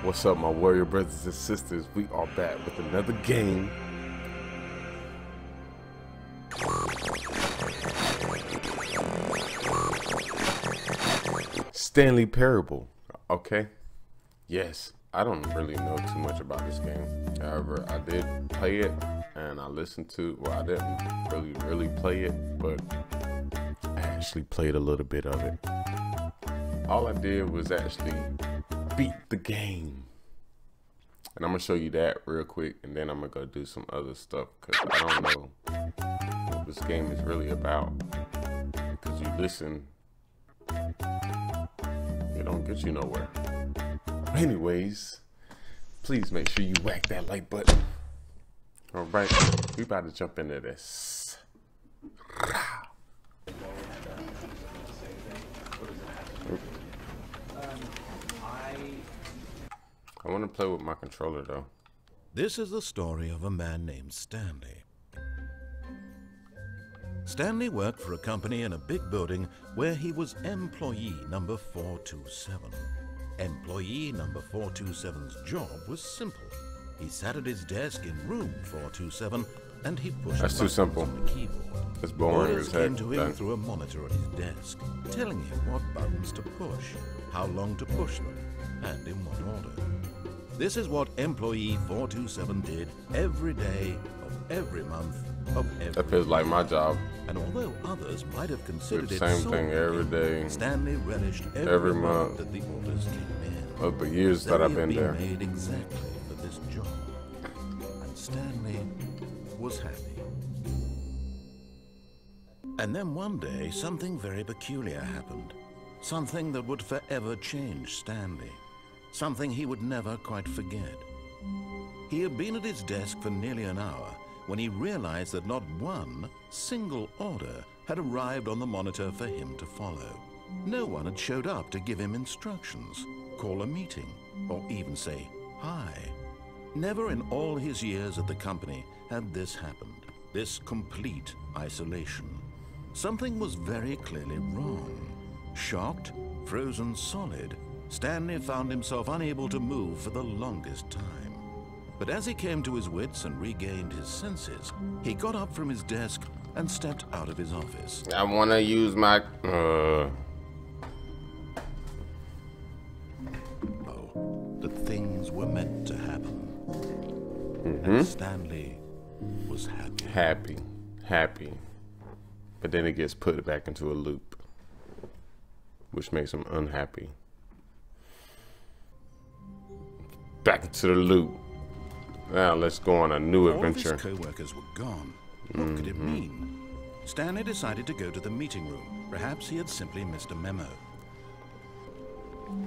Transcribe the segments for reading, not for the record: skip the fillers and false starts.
What's up, my warrior brothers and sisters? We are back with another game. Stanley Parable. Okay. Yes, I don't really know too much about this game. However, I did play it and I listened to, well, I didn't really play it, but I actually played a little bit of it. All I did was actually beat the game. And I'm gonna show you that real quick, and then I'm gonna go do some other stuff because I don't know what this game is really about. Because you listen, it don't get you nowhere. Anyways, please make sure you whack that like button. All right, we about to jump into this. I want to play with my controller though. This is the story of a man named Stanley. Stanley worked for a company in a big building where he was employee number 427. Employee number 427's job was simple. He sat at his desk in room 427 and he pushed That's too simple. on the keyboard. It's boring Orders as heck. came to him through a monitor on his desk, telling him what buttons to push, how long to push them, and in what order. This is what employee 427 did every day of every month of every That feels like my job. And although others might have considered The it same thing every day, Stanley relished every month that the orders came in. of the years that I've been there. Made exactly for this job, and Stanley was happy. And then one day, something very peculiar happened. Something that would forever change Stanley. Something he would never quite forget. He had been at his desk for nearly an hour when he realized that not one single order had arrived on the monitor for him to follow. No one had showed up to give him instructions, call a meeting, or even say hi. Never in all his years at the company had this happened, this complete isolation. Something was very clearly wrong. Shocked, frozen solid, Stanley found himself unable to move for the longest time. But as he came to his wits and regained his senses, he got up from his desk and stepped out of his office. I want to use my... Oh, that things were meant to happen. And Stanley was happy. Happy. But then it gets put back into a loop, which makes him unhappy. Back into the loop. Now let's go on a new adventure. All of his co-workers were gone. What could it mean? Stanley decided to go to the meeting room. Perhaps he had simply missed a memo.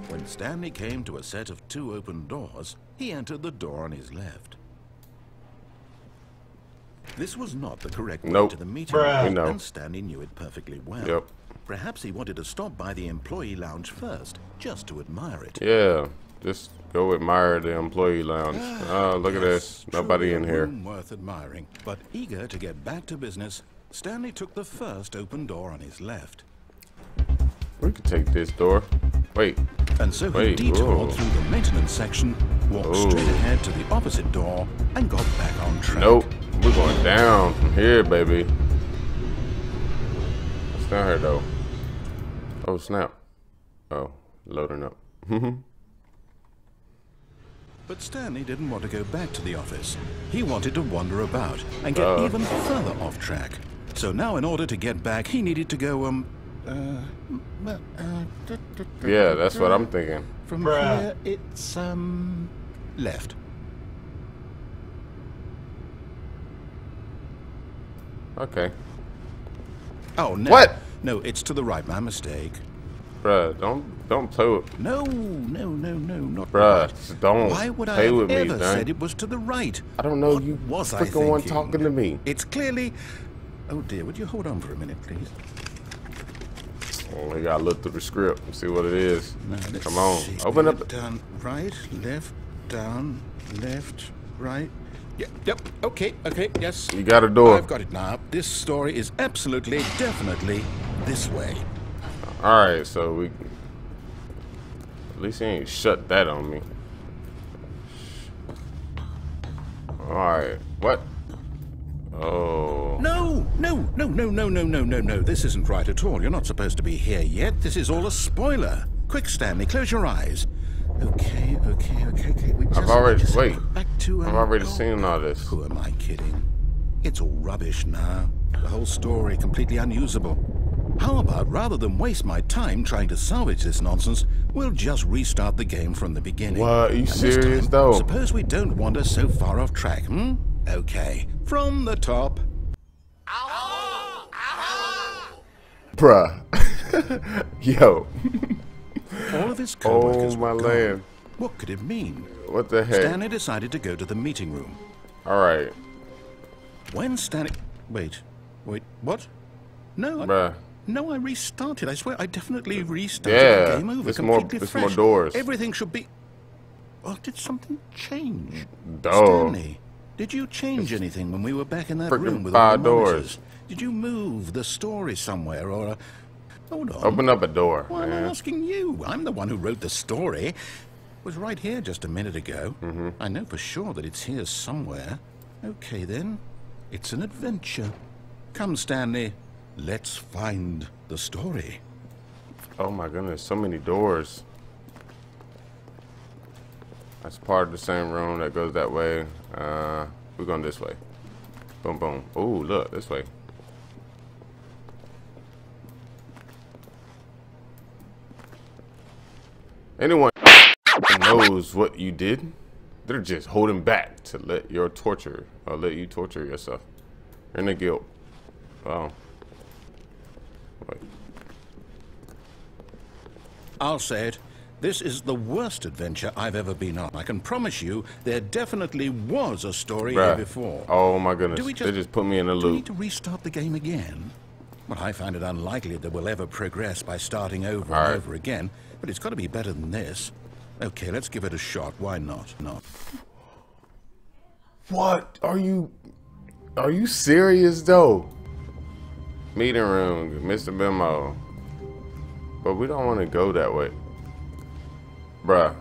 When Stanley came to a set of 2 open doors, he entered the door on his left. This was not the correct way to the meeting room, and Stanley knew it perfectly well. Yep. Perhaps he wanted to stop by the employee lounge first, just to admire it. Yeah, just go admire the employee lounge. Oh, look at this. Nobody in here. Worth admiring. But eager to get back to business, Stanley took the first open door on his left. We could take this door. Wait. And so he detoured through the maintenance section, walked straight ahead to the opposite door, and got back on track. Nope. We're going down from here, baby. It's not here, though. Oh, snap. Oh, loading up. But Stanley didn't want to go back to the office. He wanted to wander about and get even further off track. So now in order to get back, he needed to go, yeah, that's what I'm thinking. From here, it's, left. Okay. Oh, no. What? No, it's to the right. My mistake. Bruh, don't play with... No, not Bruh, right. don't Why would I play have with me, ever dang. said it was to the right? I don't know, What you was I freaking one thinking? talking to me. It's clearly... Oh dear, would you hold on for a minute, please? Oh, we gotta look through the script and see what it is. Now, let's Come on, see. open up. Down, right, left, down, left, right. Yep, okay, yes. You got a door. I've got it now. This story is absolutely, definitely this way. Alright, so we... At least he ain't shut that on me. Alright, what? Oh. No, no, no, no, no, no, no, no, no. This isn't right at all. You're not supposed to be here yet. This is all a spoiler. Quick, Stanley, close your eyes. Okay. I've already... Wait. Back to I've already seen all this. Who am I kidding? It's all rubbish now. The whole story completely unusable. How about, rather than waste my time trying to salvage this nonsense, we'll just restart the game from the beginning. What? Are you And serious, this time, though? Suppose we don't wander so far off track, hmm? Okay. From the top. Bruh. Yo. All of his co-workers Oh, my were gone. land. What could it mean? What the heck? Stanley decided to go to the meeting room. Alright. When Stanley... Wait, what? No, Bruh. no, I restarted. I swear, I definitely restarted Yeah, the game over. it's more Completely more fresh. doors. Everything should be... Well, did something change? Duh. Stanley, did you change anything when we were back in that Freaking room with all 5 the doors. monitors? Did you move the story somewhere or... Hold on. Open up a door, Why am I man. asking you? I'm the one who wrote the story. It was right here just a minute ago. I know for sure that it's here somewhere. Okay, then. It's an adventure. Come, Stanley. Let's find the story. Oh my goodness, so many doors. That's part of the same room that goes that way. We're going this way. Boom, boom. Ooh, look, this way. Anyone who knows what you did, they're just holding back to let you torture yourself. You're in the guilt. Oh. Wait. I'll say it. This is the worst adventure I've ever been on. I can promise you there definitely was a story here Bruh. before. Oh my goodness. Do we They just put me in a Do we loop. need to restart the game again? Well, I find it unlikely that we'll ever progress by starting over All and right. over again, but it's got to be better than this. Okay, let's give it a shot. Why not? What? Are you serious though? Meeting room, Mr. Bimo. But we don't want to go that way. Bruh.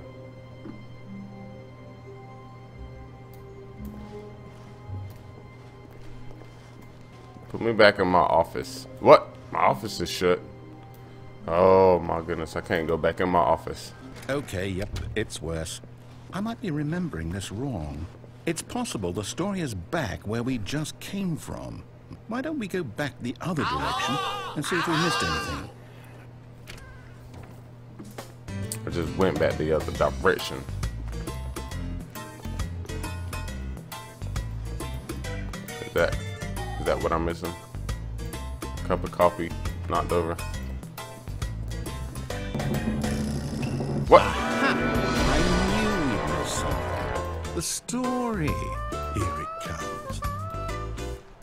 Put me back in my office. What? My office is shut. Oh my goodness, I can't go back in my office. Okay, yep, it's worse. I might be remembering this wrong. It's possible the story is back where we just came from. Why don't we go back the other direction and see if we missed anything? I just went back the other direction. Is that what I'm missing? Cup of coffee knocked over. What? I knew it was something. The story. Here it comes.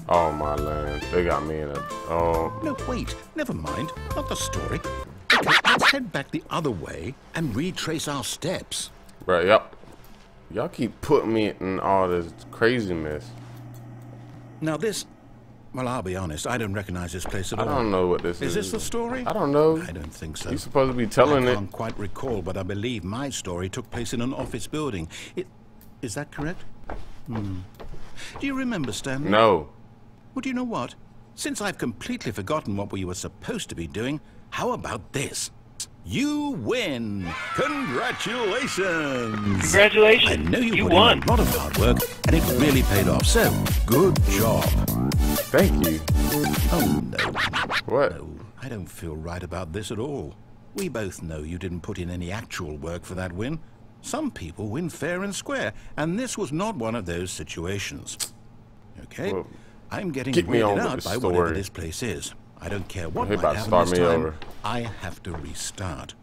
Oh my land, they got me in a. Oh, No, wait. Never mind. Not the story. Okay, let's head back the other way and retrace our steps. bro, y'all keep putting me in all this craziness. Now this... Well, I'll be honest. I don't recognize this place at all. I don't know what this is. Is this the story? I don't know. I don't think so. You're supposed to be telling I it. can't quite recall, but I believe my story took place in an office building. Is that correct? Do you remember, Stanley? No. Well, do you know what? Since I've completely forgotten what we were supposed to be doing, how about this? You win! Congratulations! Congratulations! I know you put won. in a lot of hard work, and it really paid off. So, good job. Thank you. Oh, no. What? No, I don't feel right about this at all. We both know you didn't put in any actual work for that win. Some people win fair and square, and this was not one of those situations. Okay? Well, I'm getting get me on weirded with out the by whatever story. this place is. I don't care what He might about to happen start this me time. over. I have to restart.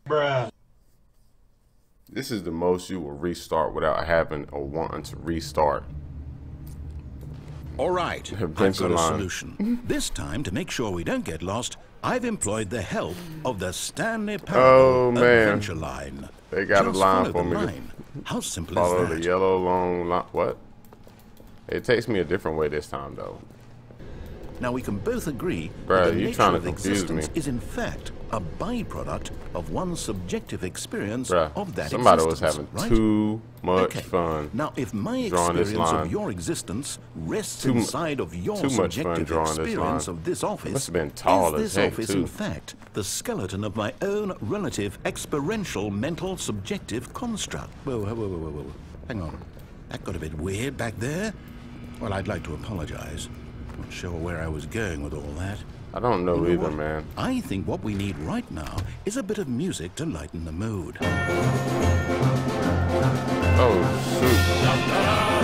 Bruh. This is the most you will restart without having or wanting to restart. All right, I've Pencil got a line. solution. This time, to make sure we don't get lost, I've employed the help of the Stanley Oh, Parable man. Adventure Line. They got Just a line follow for the me. line. How simple Follow is that? the yellow long line. What? It takes me a different way this time, though. Now, we can both agree Bruh, that the you nature trying to of confuse existence me. is in fact a byproduct of one's subjective experience Bruh, of that somebody existence. was having right? too much fun. Now, if my drawing this experience line. of your existence rests Too inside of your much fun subjective drawing this experience line. of this office, Must have been tall is as this heck, office too. in fact the skeleton of my own relative experiential mental subjective construct? Whoa. Hang on. That got a bit weird back there. Well, I'd like to apologize. Not sure where I was going with all that. I don't know You either, what? man. I think what we need right now is a bit of music to lighten the mood. Oh, shoot.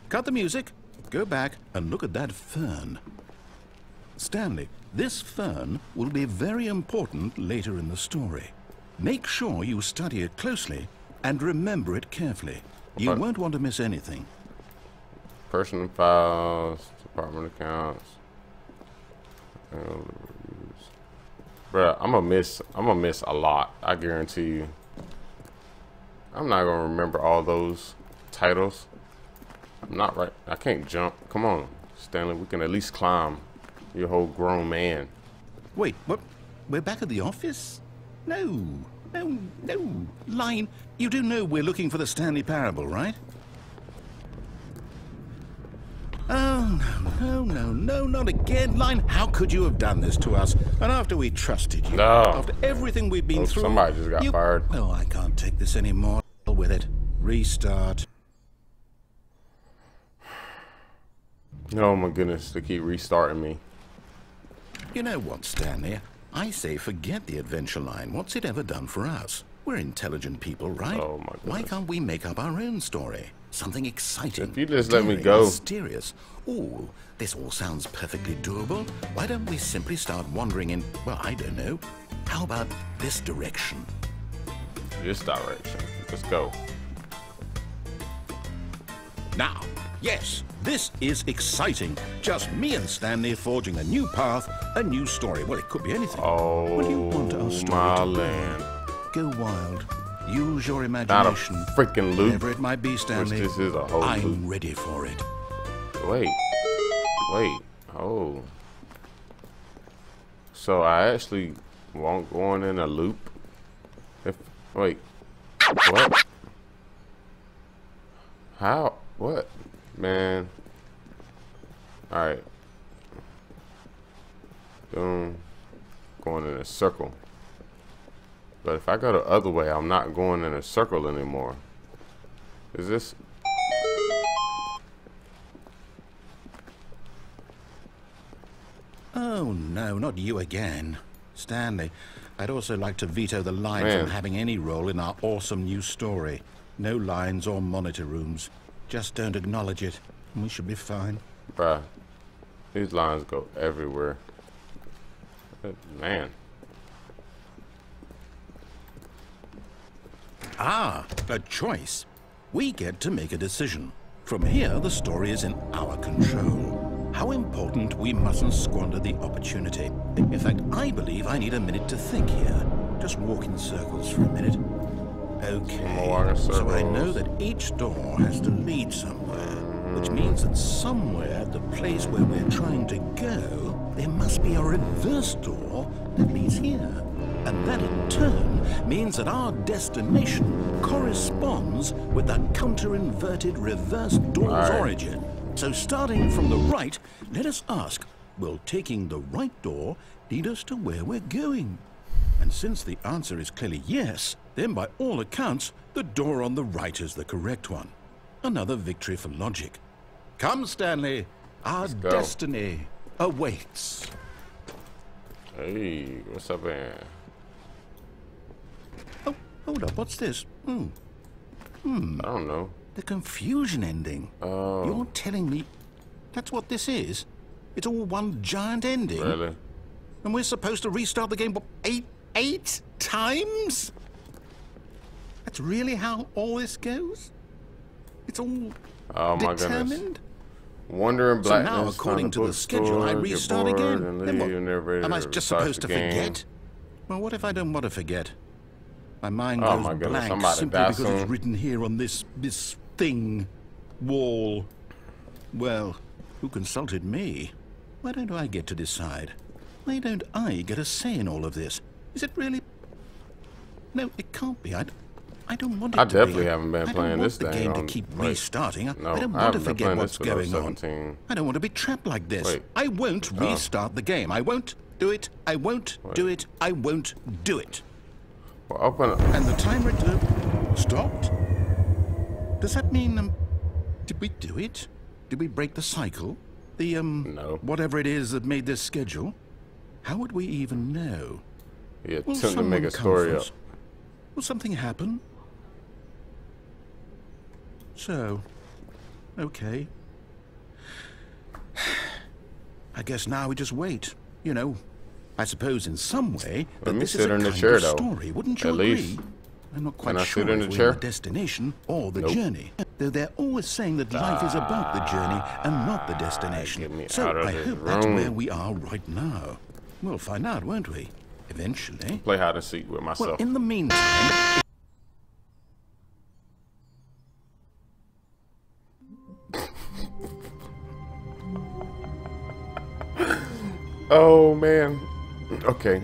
Cut the music, go back and look at that fern. Stanley, this fern will be very important later in the story. Make sure you study it closely and remember it carefully. You What? won't want to miss anything. Personal files, department accounts. Bruh, I'm gonna miss a lot. I guarantee you. I'm not gonna remember all those titles. I'm not right. I can't jump. Come on, Stanley. We can at least climb. You're a whole grown man. Wait, what? We're back at the office? No. Line, you do know we're looking for the Stanley Parable, right? Oh, no, not again. Line, how could you have done this to us? And after we trusted you, No. after everything we've been Oh, through... somebody just got fired. Oh, I can't take this anymore. Hell with it. Restart. Oh my goodness, they keep restarting me. You know what, Stanley? I say forget the adventure line. What's it ever done for us? We're intelligent people, right? Oh, my Why goodness. can't we make up our own story? Something exciting. If you just let me daring, go. Mysterious. Ooh, this all sounds perfectly doable. Why don't we simply start wandering in, well, I don't know. How about this direction? This direction. Let's go. Now, yes, this is exciting. Just me and Stanley forging a new path, a new story. Well, it could be anything. Oh, What do you want our story my to be? land. Go wild. Use your Not a imagination. freaking loop. Whatever it might be, Stanley. this is a whole I'm loop. ready for it. Wait. Oh. So I actually won't go on in a loop? Wait. What? How? What? Man. Alright. Boom. Going in a circle. But if I go the other way, I'm not going in a circle anymore. Is this... Oh, no, not you again. Stanley, I'd also like to veto the line Man. from having any role in our awesome new story. No lines or monitor rooms. Just don't acknowledge it, and we should be fine. Bruh. These lines go everywhere. Man. Ah, a choice. We get to make a decision. From here, the story is in our control. How important we mustn't squander the opportunity. In fact, I believe I need a minute to think here. Just walk in circles for a minute. Okay, More so I know circles. that each door has to lead somewhere, which means that somewhere at the place where we're trying to go, there must be a reverse door that leads here. And that in turn means that our destination corresponds with the counter-inverted reverse door's Right. origin. So starting from the right, let us ask, will taking the right door lead us to where we're going? And since the answer is clearly yes, then by all accounts, the door on the right is the correct one. Another victory for logic. Come, Stanley, our go. destiny awaits. Hey, what's up, man? Oh, hold up, what's this? I don't know. The confusion ending. Oh. You're telling me that's what this is? It's all one giant ending? Really? And we're supposed to restart the game, what, eight times? That's really how all this goes? It's all Oh my determined? goodness. Wandering So blackness. now, according to the schedule, I restart again. Then what? Am I just supposed to forget? Well, what if I don't want to forget? My mind Oh goes my goodness, blank somebody simply die because soon. it's written here on this thing. wall. Well, who consulted me? Why don't I get to decide? Why don't I get a say in all of this? Is it really? No, it can't be. I don't want it I to definitely be. haven't been playing this thing. I don't want the game to keep restarting. I don't want to forget what's going on. I don't want to be trapped like this. Wait. I won't restart the game. I won't do it. I won't do it. I won't do it. Well, open up. And the timer stopped? Does that mean, did we do it? Did we break the cycle? The, no. Whatever it is that made this schedule? How would we even know? Yeah, attempt to make a story up. Will something happen? So, okay. I guess now we just wait. You know, I suppose in some way that this is a kind of story. Wouldn't you agree? I'm not quite sure if we're the destination or the journey. Though they're always saying that life is about the journey and not the destination. So I hope that's where we are right now. We'll find out, won't we? Eventually. Play hide and seek with myself. Well, in the meantime... Oh, man. Okay.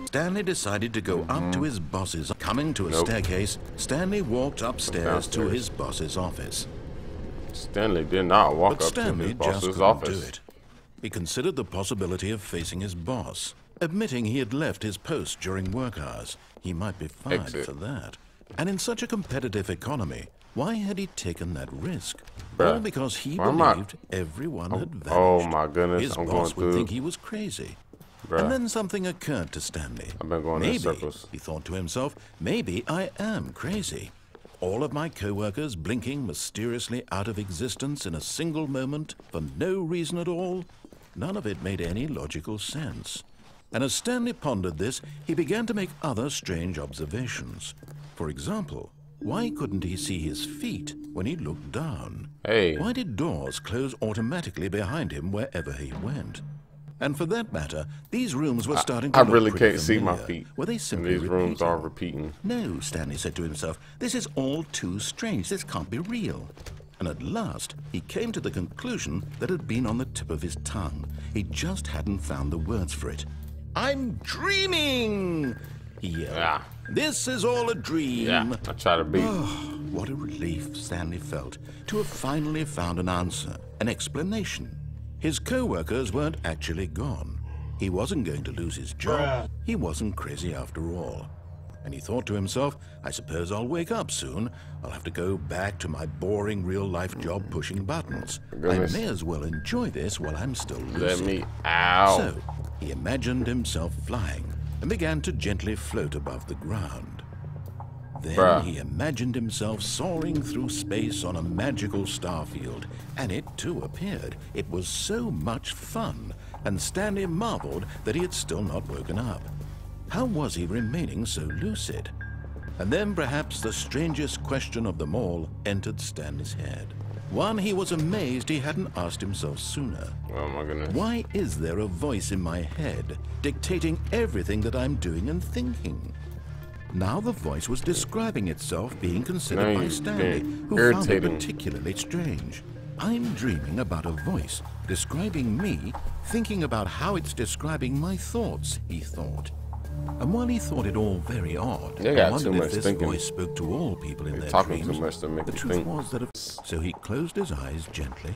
Stanley decided to go up to his boss's. Coming to a staircase, Stanley walked upstairs to his boss's office. Stanley did not walk up to his boss's office. Do it. He considered the possibility of facing his boss. Admitting he had left his post during work hours, he might be fired for that. And in such a competitive economy, why had he taken that risk? All because he believed everyone had vanished. Oh my goodness, his boss would think he was crazy. And then something occurred to Stanley. I've been going in circles. He thought to himself, maybe I am crazy. All of my co-workers blinking mysteriously out of existence in a single moment for no reason at all. None of it made any logical sense. And as Stanley pondered this, he began to make other strange observations. For example, why couldn't he see his feet when he looked down? Why did doors close automatically behind him wherever he went? And for that matter, these rooms were starting to look really pretty can't see familiar. my feet. Were they simply these rooms are repeating? No, Stanley said to himself, this is all too strange. This can't be real. And at last, he came to the conclusion that had been on the tip of his tongue. He just hadn't found the words for it. I'm dreaming! He yelled. This is all a dream. Yeah, I try to be. Oh, what a relief Stanley felt to have finally found an answer, an explanation. His co-workers weren't actually gone. He wasn't going to lose his job. He wasn't crazy after all. And he thought to himself, I suppose I'll wake up soon. I'll have to go back to my boring real-life job pushing buttons. I may as well enjoy this while I'm still lucid. Let me out. So, he imagined himself flying and began to gently float above the ground. Then he imagined himself soaring through space on a magical starfield, and it too appeared. It was so much fun, and Stanley marveled that he had still not woken up. How was he remaining so lucid? And then perhaps the strangest question of them all entered Stanley's head. One he was amazed he hadn't asked himself sooner. Oh my goodness. Why is there a voice in my head dictating everything that I'm doing and thinking? Now the voice was describing itself being considered by Stanley, who found it particularly strange. I'm dreaming about a voice describing me, thinking about how it's describing my thoughts, he thought. And while he thought it all very odd, I wondered if this voice spoke to all people in their dreams. The truth was that so he closed his eyes gently,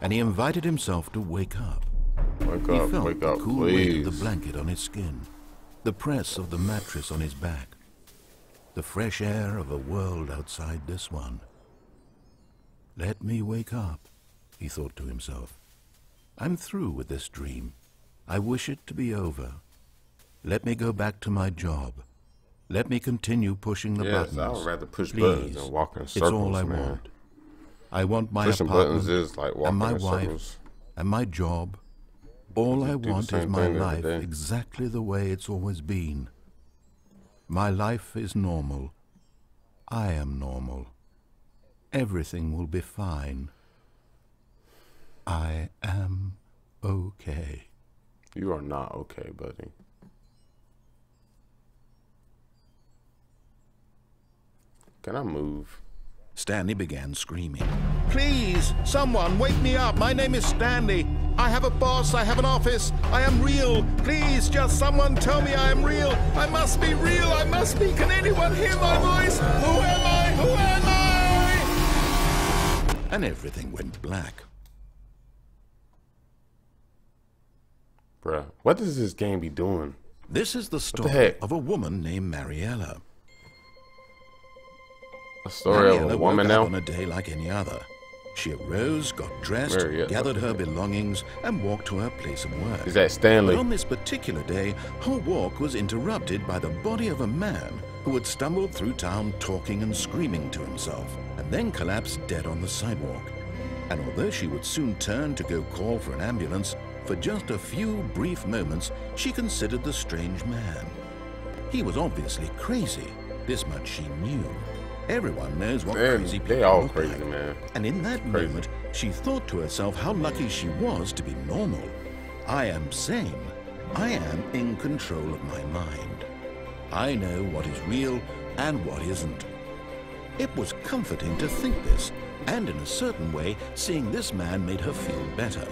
and he invited himself to wake up. He felt the cool weight of the blanket on his skin, the press of the mattress on his back, the fresh air of a world outside this one. Let me wake up, he thought to himself. I'm through with this dream. I wish it to be over. Let me go back to my job. Let me continue pushing the buttons. I would rather push buttons than walk in circles, it's all I want. I want my apartment, is like and my wife, circles. And my job. All I want is my life exactly the way it's always been. My life is normal. I am normal. Everything will be fine. I am okay. You are not okay, buddy. Can I move? Stanley began screaming. Please, someone, wake me up. My name is Stanley. I have a boss. I have an office. I am real. Please, just someone tell me I am real. I must be real. I must be. Can anyone hear my voice? Who am I? Who am I? And everything went black. Bruh, what does this game be doing? This is the story of a woman named Mariella. A story of a woman now? On a day like any other. She arose, got dressed, gathered her belongings, and walked to her place of work. Is that Stanley? But on this particular day, her walk was interrupted by the body of a man who had stumbled through town talking and screaming to himself, and then collapsed dead on the sidewalk. And although she would soon turn to go call for an ambulance, for just a few brief moments, she considered the strange man. He was obviously crazy. This much she knew. Everyone knows what crazy people they all look crazy, like. man. And in that moment, she thought to herself how lucky she was to be normal. I am sane. I am in control of my mind. I know what is real and what isn't. It was comforting to think this, and in a certain way, seeing this man made her feel better.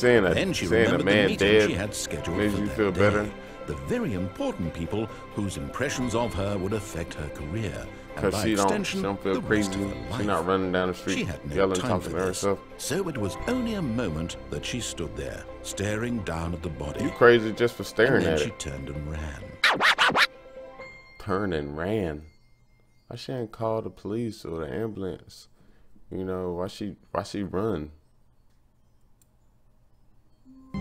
Then she remembered the meeting she had scheduled made for you that feel day. better? The very important people whose impressions of her would affect her career, and Because by she extension, don't feel the rest crazy. of her life. She's not running down the street She had no yelling, time talking for to this, herself. so it was only a moment that she stood there, staring down at the body. You crazy just for staring and then at she it. turned and ran. Turned and ran. Why she ain't called the police or the ambulance? You know, why she run?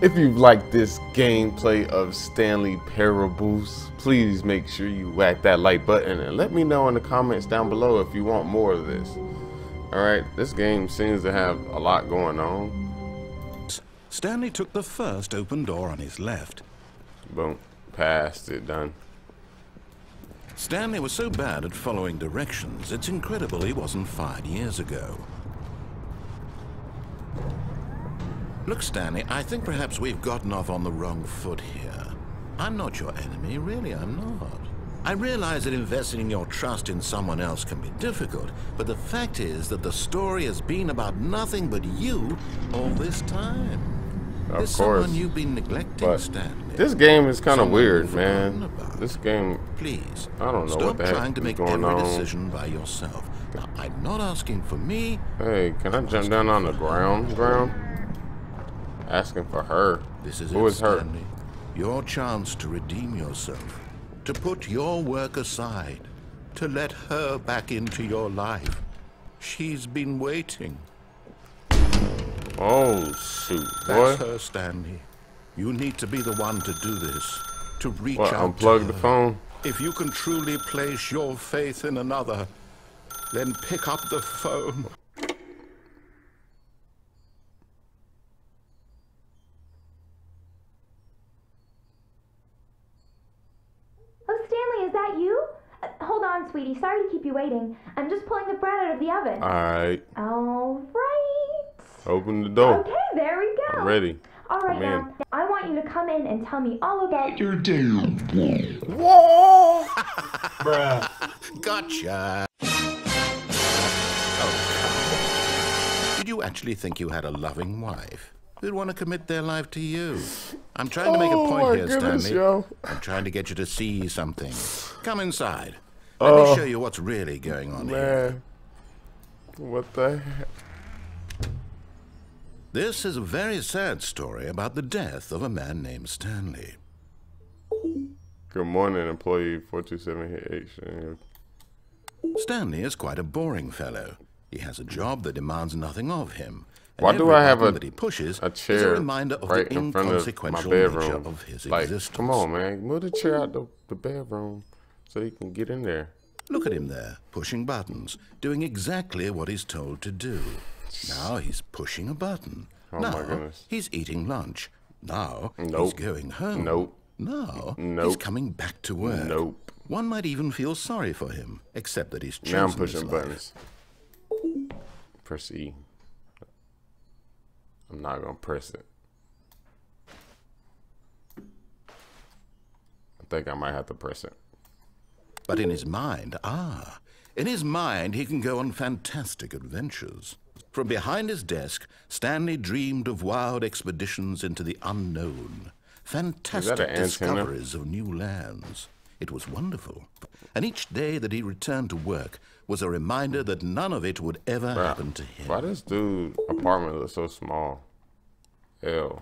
If you've liked this gameplay of Stanley Parables, please make sure you whack that like button and let me know in the comments down below if you want more of this. Alright, this game seems to have a lot going on. Stanley took the first open door on his left. Boom. Passed it, done. Stanley was so bad at following directions, it's incredible he wasn't fired years ago. Look, Stanley, I think perhaps we've gotten off on the wrong foot here. I'm not your enemy, really, I'm not. I realize that investing your trust in someone else can be difficult, but the fact is that the story has been about nothing but you all this time. There's someone you've been neglecting, Stanley. This game is kind of weird, man. This game, please, I don't know stop what the heck trying to is make going every on. decision by yourself. Now, I'm not asking for me. Hey, can I jump down on the ground? Asking for her. This is Who is her? Stanley. Your chance to redeem yourself, to put your work aside, to let her back into your life. She's been waiting. Oh, shoot. That's What? her, Stanley. You need to be the one to do this, to reach What, out unplug to the her. phone? If you can truly place your faith in another, then pick up the phone. Oh, Stanley, is that you? Hold on, sweetie. Sorry to keep you waiting. I'm just pulling the bread out of the oven. Alright. All right. Open the door. Okay, there we go. I'm ready. All right, I'm now, in. I want you to come in and tell me all about Your damn Whoa! bruh. Gotcha. Oh, did you actually think you had a loving wife who'd want to commit their life to you? I'm trying to make a point here, Stanley. Yo. I'm trying to get you to see something. Come inside. Let me show you what's really going on here. Man. What the heck? This is a very sad story about the death of a man named Stanley. Good morning, employee 427H. Stanley is quite a boring fellow. He has a job that demands nothing of him. And Why do every I have button that he pushes a is chair a reminder of right the in front of my inconsequential nature bedroom? of his Like, existence. come on, man. Move the chair out the bedroom so he can get in there. Look at him there, pushing buttons, doing exactly what he's told to do. Now he's pushing a button. Oh, now my goodness. he's eating lunch. Now he's Nope. going home. Nope. Now he's Nope. coming back to work. Nope. One might even feel sorry for him, except that he's chosen Now I'm his pushing life. buttons. Press E. I'm not gonna press it. I think I might have to press it. But in his mind, In his mind, he can go on fantastic adventures. From behind his desk, Stanley dreamed of wild expeditions into the unknown, fantastic discoveries of new lands. It was wonderful. And each day that he returned to work was a reminder that none of it would ever happen to him. Why does dude's apartment look so small? Hell.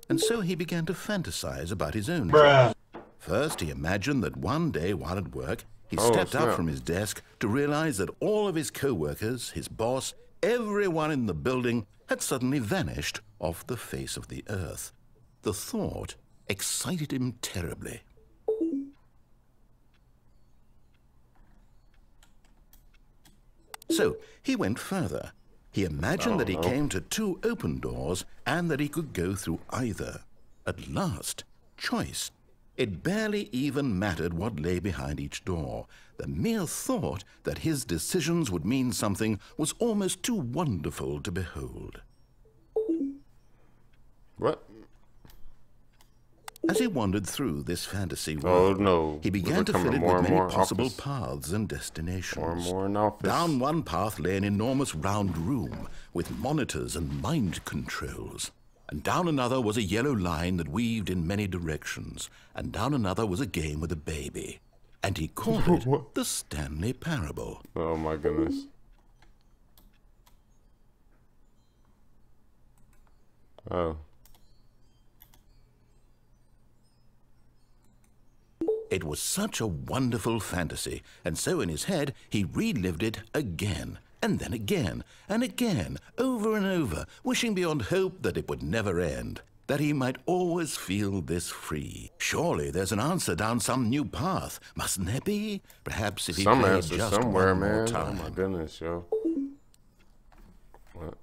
And so he began to fantasize about his own Bruh. job. First, he imagined that one day while at work, he stepped up from his desk to realize that all of his co-workers, his boss, everyone in the building had suddenly vanished off the face of the earth. The thought excited him terribly. So he went further. He imagined that he came to 2 open doors and that he could go through either. At last, choice. It barely even mattered what lay behind each door. The mere thought that his decisions would mean something was almost too wonderful to behold. What? As he wandered through this fantasy world, he began to fill it with many possible paths and destinations. Down one path lay an enormous round room with monitors and mind controls. And down another was a yellow line that weaved in many directions. And down another was a game with a baby. And he called it the Stanley Parable. Oh my goodness. Oh. It was such a wonderful fantasy, and so in his head he relived it again, and then again, and again, over and over, wishing beyond hope that it would never end, that he might always feel this free. Surely there's an answer down some new path, mustn't there be? Perhaps if he played just somewhere, one more man. time. Oh my goodness, yo. What?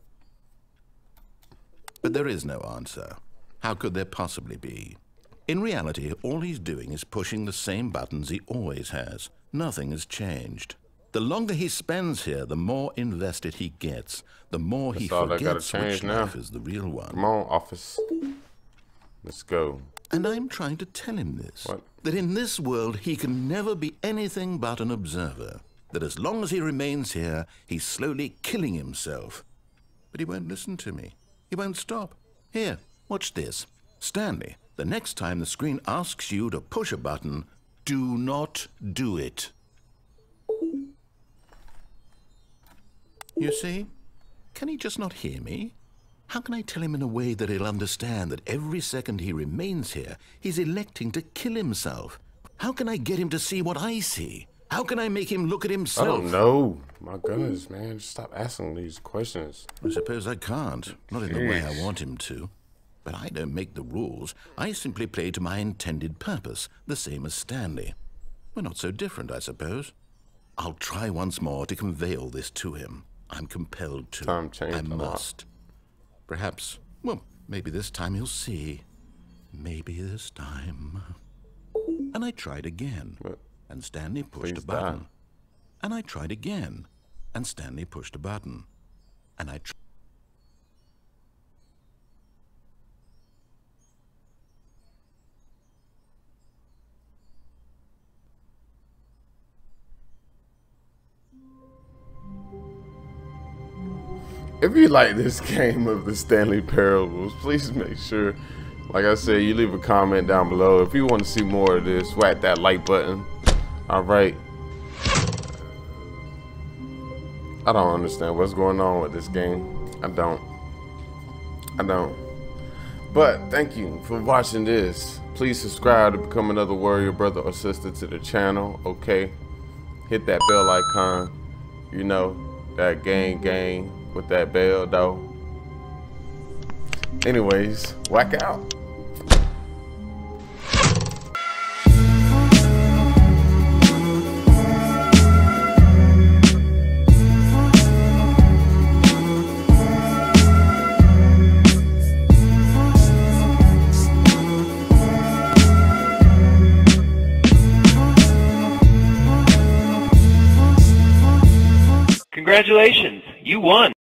But there is no answer. How could there possibly be? In reality, all he's doing is pushing the same buttons he always has. Nothing has changed. The longer he spends here, the more invested he gets. The more he forgets which life is the real one. Come on, office. Let's go. And I'm trying to tell him this. What? That in this world, he can never be anything but an observer. That as long as he remains here, he's slowly killing himself. But he won't listen to me. He won't stop. Here, watch this. Stanley, the next time the screen asks you to push a button, do not do it. You see? Can he just not hear me? How can I tell him in a way that he'll understand that every second he remains here, he's electing to kill himself? How can I get him to see what I see? How can I make him look at himself? I don't know. My goodness, man. Just stop asking these questions. I suppose I can't. Not in the way I want him to. But I don't make the rules. I simply play to my intended purpose, the same as Stanley. We're not so different, I suppose. I'll try once more to convey all this to him. I'm compelled to. I must. Perhaps, well, maybe this time he'll see. Maybe this time. And I tried again. And Stanley pushed a button. And I tried again. And Stanley pushed a button. And I tried. If you like this game of the Stanley Parables, please make sure, like I said, you leave a comment down below. If you want to see more of this, whack that like button. Alright. I don't understand what's going on with this game. I don't. But thank you for watching this. Please subscribe to become another warrior brother or sister to the channel, okay? Hit that bell icon. You know, that gang with that bell though. Anyways, WaCK out. Congratulations, you won.